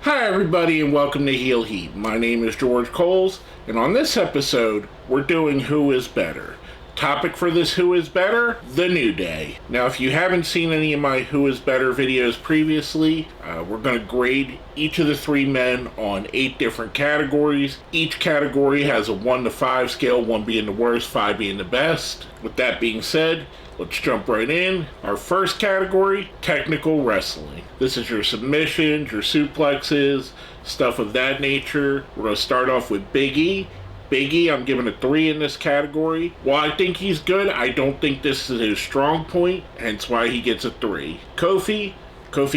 Hi everybody and welcome to Heel Heat. My name is George Coles, and on this episode, we're doing Who is Better. Topic for this Who is Better? The New Day. Now if you haven't seen any of my Who is Better videos previously, we're going to grade each of the three men on 8 different categories. Each category has a 1 to 5 scale, 1 being the worst, 5 being the best. With that being said, let's jump right in. Our first category, technical wrestling. This is your submissions, your suplexes, stuff of that nature. We're going to start off with Big E. Big E, I'm giving a 3 in this category. While I think he's good, I don't think this is his strong point, hence why he gets a 3. Kofi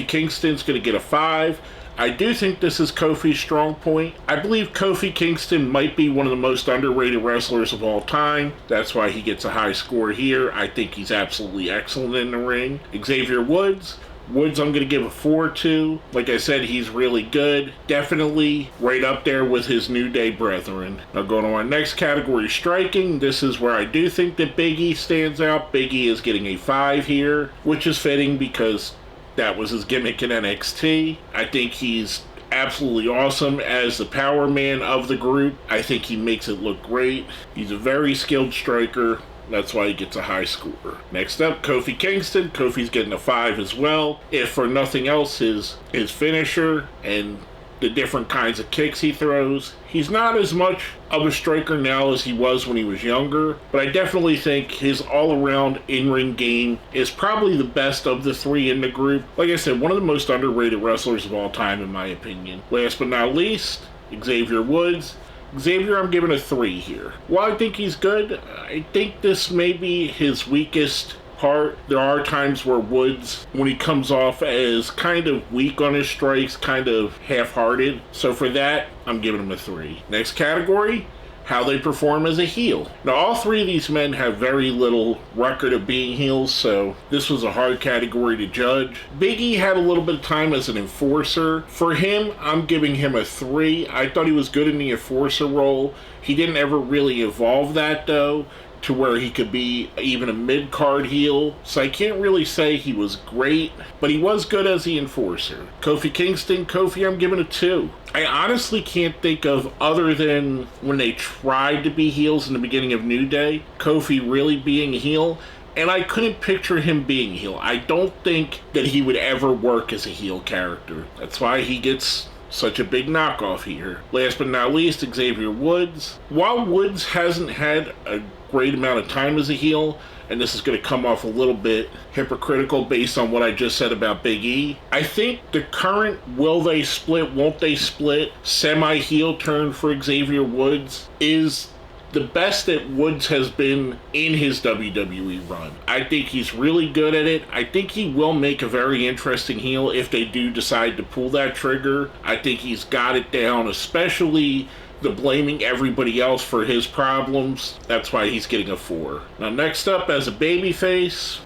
Kingston's going to get a 5. I do think this is Kofi's strong point. I believe Kofi Kingston might be one of the most underrated wrestlers of all time. That's why he gets a high score here. I think he's absolutely excellent in the ring. Xavier Woods, I'm going to give a 4 to. Like I said, he's really good. Definitely right up there with his New Day brethren. Now going to our next category, striking. This is where I do think that Big E stands out. Big E is getting a 5 here, which is fitting because that was his gimmick in NXT. I think he's absolutely awesome as the power man of the group. I think he makes it look great. He's a very skilled striker. That's why he gets a high score. Next up, Kofi Kingston. Kofi's getting a 5 as well. If for nothing else, his finisher and the different kinds of kicks he throws. He's not as much of a striker now as he was when he was younger, but I definitely think his all-around in-ring game is probably the best of the 3 in the group. Like I said, one of the most underrated wrestlers of all time in my opinion. Last but not least, Xavier Woods. Xavier, I'm giving a 3 here. While I think he's good, I think this may be his weakest part. There are times where Woods, when he comes off as kind of weak on his strikes, kind of half-hearted. So for that, I'm giving him a 3. Next category, how they perform as a heel. Now all 3 of these men have very little record of being heels, so this was a hard category to judge. Big E had a little bit of time as an enforcer. For him, I'm giving him a 3. I thought he was good in the enforcer role. He didn't ever really evolve that though, to where he could be even a mid-card heel. So I can't really say he was great, but he was good as the enforcer. Kofi Kingston, I'm giving a 2. I honestly can't think of, other than when they tried to be heels in the beginning of New Day, Kofi really being a heel, and I couldn't picture him being a heel. I don't think that he would ever work as a heel character. That's why he gets such a big knockoff here. Last but not least, Xavier Woods. While Woods hasn't had a great amount of time as a heel, and this is going to come off a little bit hypocritical based on what I just said about Big E, I think the current will they split, won't they split semi-heel turn for Xavier Woods is the best that Woods has been in his WWE run. I think he's really good at it. I think he will make a very interesting heel if they do decide to pull that trigger. I think he's got it down, especially the blaming everybody else for his problems. That's why he's getting a 4. Now next up, as a babyface,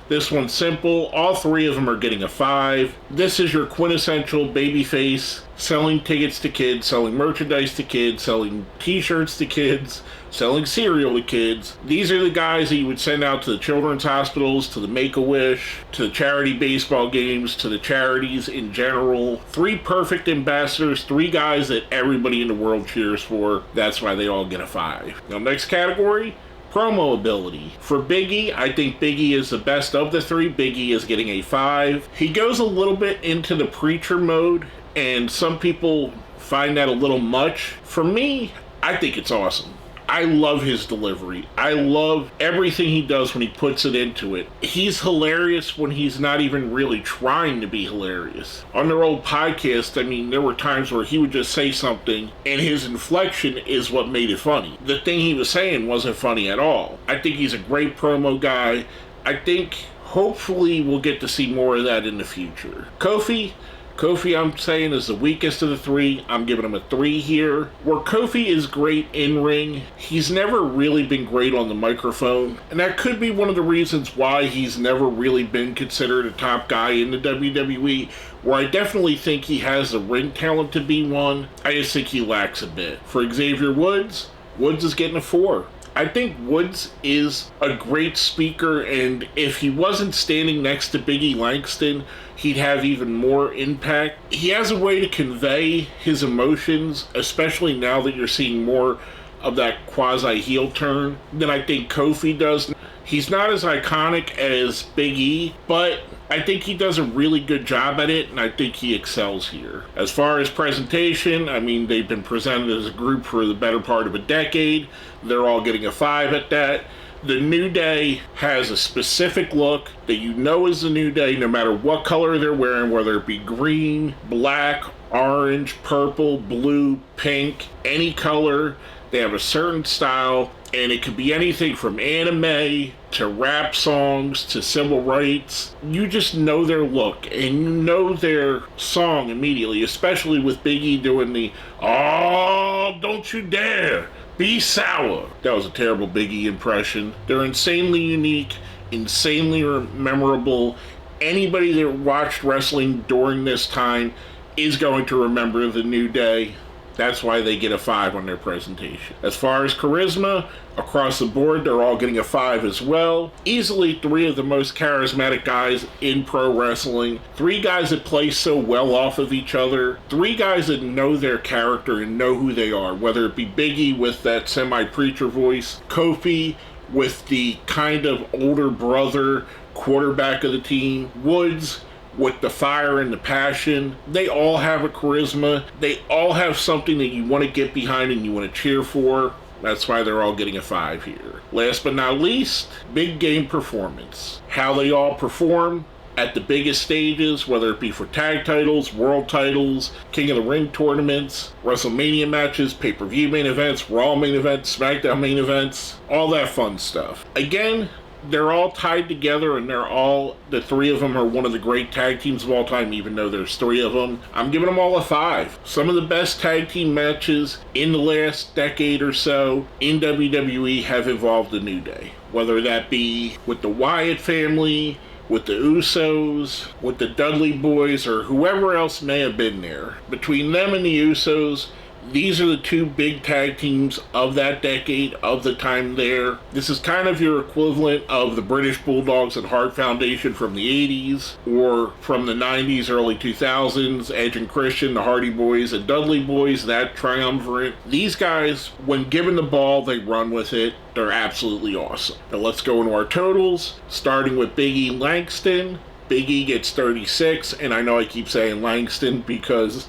this one's simple. All 3 of them are getting a 5. This is your quintessential babyface, selling tickets to kids, selling merchandise to kids, selling t-shirts to kids, selling cereal to kids. These are the guys that you would send out to the children's hospitals, to the Make-A-Wish, to the charity baseball games, to the charities in general. 3 perfect ambassadors, 3 guys that everybody in the world cheers for. That's why they all get a 5. Now next category, promo ability. For Big E, I think Big E is the best of the 3. Big E is getting a 5. He goes a little bit into the preacher mode, and some people find that a little much. For me, I think it's awesome. I love his delivery. I love everything he does when he puts it into it. He's hilarious when he's not even really trying to be hilarious. On their old podcast, I mean, there were times where he would just say something and his inflection is what made it funny. The thing he was saying wasn't funny at all. I think he's a great promo guy. I think hopefully we'll get to see more of that in the future. Kofi, I'm saying, is the weakest of the 3. I'm giving him a 3 here. Where Kofi is great in-ring, he's never really been great on the microphone. And that could be one of the reasons why he's never really been considered a top guy in the WWE. Where I definitely think he has the ring talent to be one, I just think he lacks a bit. For Xavier Woods, Woods is getting a 4. I think Woods is a great speaker, and if he wasn't standing next to Biggie Langston, he'd have even more impact. He has a way to convey his emotions, especially now that you're seeing more of that quasi-heel turn than I think Kofi does. He's not as iconic as Big E, but I think he does a really good job at it, and I think he excels here. As far as presentation, I mean, they've been presented as a group for the better part of a decade. They're all getting a 5 at that. The New Day has a specific look that you know is the New Day, no matter what color they're wearing, whether it be green, black, orange, purple, blue, pink, any color. They have a certain style, and it could be anything from anime to rap songs to civil rights. You just know their look, and you know their song immediately, especially with Big E doing the, "Oh, don't you dare be sour." That was a terrible Big E impression. They're insanely unique, insanely memorable. Anybody that watched wrestling during this time is going to remember the New Day. That's why they get a 5 on their presentation. As far as charisma, across the board, they're all getting a 5 as well. Easily 3 of the most charismatic guys in pro wrestling. 3 guys that play so well off of each other. 3 guys that know their character and know who they are, whether it be Big E with that semi-preacher voice, Kofi with the kind of older brother quarterback of the team, Woods with the fire and the passion. They all have a charisma. They all have something that you want to get behind and you want to cheer for. That's why they're all getting a 5 here. Last but not least, big game performance. How they all perform at the biggest stages, whether it be for tag titles, world titles, King of the Ring tournaments, WrestleMania matches, pay-per-view main events, Raw main events, SmackDown main events, all that fun stuff. Again, they're all tied together, and the 3 of them are one of the great tag teams of all time, even though there's 3 of them. I'm giving them all a 5. Some of the best tag team matches in the last decade or so in WWE have involved the New Day. Whether that be with the Wyatt family, with the Usos, with the Dudley Boys, or whoever else may have been there. Between them and the Usos, these are the 2 big tag teams of that decade, of the time there. This is kind of your equivalent of the British Bulldogs and Hart Foundation from the 80s, or from the 90s, early 2000s, Edge and Christian, the Hardy Boys and Dudley Boys, that triumvirate. These guys, when given the ball, they run with it. They're absolutely awesome. Now let's go into our totals, starting with Big E Langston. Big E gets 36, and I know I keep saying Langston because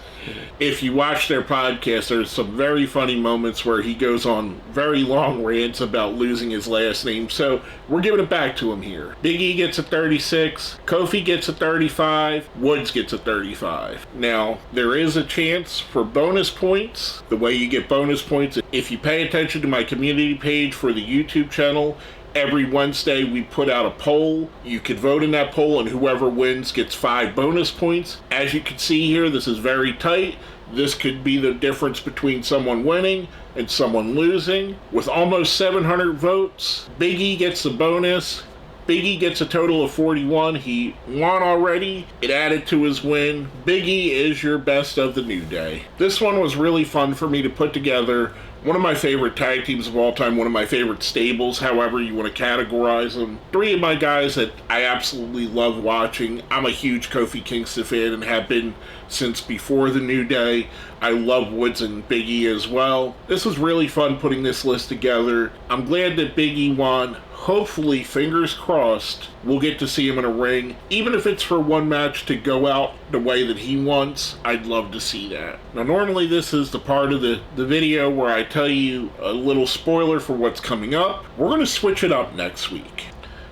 if you watch their podcast, there's some very funny moments where he goes on very long rants about losing his last name, so we're giving it back to him here. Big E gets a 36, Kofi gets a 35, Woods gets a 35. Now, there is a chance for bonus points. The way you get bonus points, if you pay attention to my community page for the YouTube channel, every Wednesday we put out a poll. You could vote in that poll, and whoever wins gets 5 bonus points. As you can see here, this is very tight. This could be the difference between someone winning and someone losing. With almost 700 votes, Big E gets the bonus. Big E gets a total of 41. He won already. It added to his win. Big E is your best of the New Day. This one was really fun for me to put together. One of my favorite tag teams of all time, one of my favorite stables, however you want to categorize them. 3 of my guys that I absolutely love watching. I'm a huge Kofi Kingston fan and have been since before the New Day. I love Woods and Big E as well. This was really fun putting this list together. I'm glad that Big E won. Hopefully, fingers crossed, we'll get to see him in a ring. Even if it's for one match to go out the way that he wants, I'd love to see that. Now, normally this is the part of the video where I tell you a little spoiler for what's coming up. We're going to switch it up next week.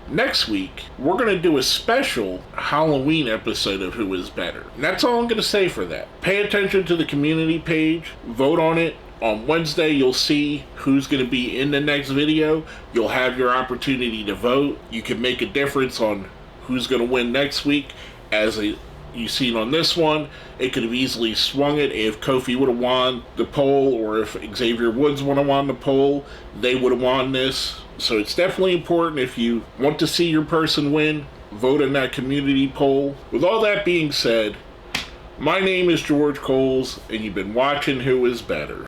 Next week, we're going to do a special Halloween episode of Who Is Better. And that's all I'm going to say for that. Pay attention to the community page, vote on it. On Wednesday, you'll see who's going to be in the next video. You'll have your opportunity to vote. You can make a difference on who's going to win next week. As you've seen on this one, it could have easily swung it. If Kofi would have won the poll, or if Xavier Woods would have won the poll, they would have won this. So it's definitely important, if you want to see your person win, vote in that community poll. With all that being said, my name is George Coles, and you've been watching Who Is Better.